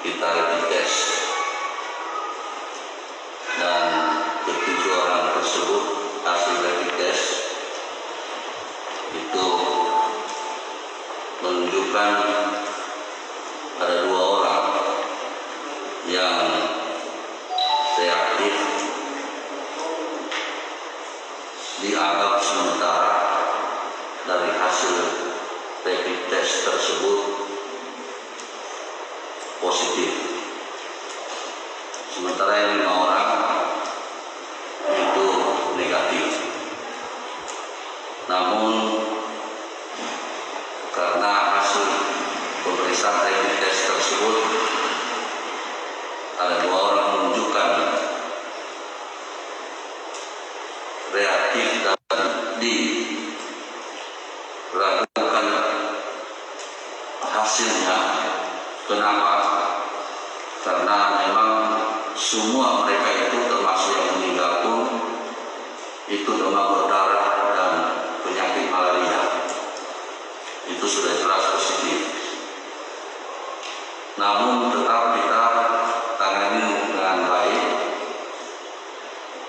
kita rapid test, dan ketujuh orang tersebut hasil rapid test itu menunjukkan ada 2 orang yang reaktif dianggap sementara dari hasil rapid test tersebut positif. Sementara yang 5 orang itu negatif. Namun karena hasil pemeriksaan rapid test tersebut ada 2 orang menunjukkan reaktif dan diragukan hasilnya. Kenapa? Karena memang semua mereka itu, termasuk yang meninggal pun, itu demam berdarah dan penyakit malaria. Itu sudah jelas positif. Namun tetap kita tangani dengan baik,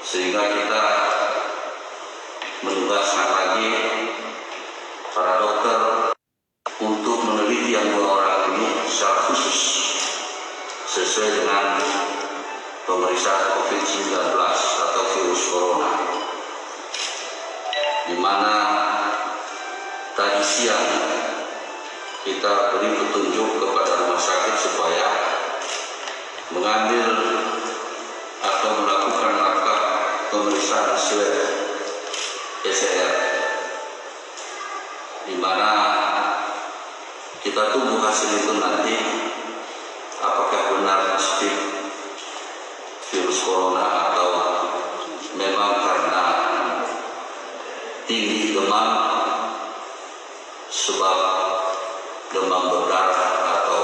sehingga kita menugaskan lagi para dokter untuk meneliti yang 2 orang ini secara khusus sesuai dengan pemeriksaan COVID-19 atau virus corona, di mana tadi siang kita beri petunjuk kepada rumah sakit supaya mengambil atau melakukan langkah pemeriksaan swab PCR, di mana kita tunggu hasil itu nanti apakah benar positif virus corona atau memang karena tinggi demam sebab demam berdarah atau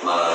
malaria.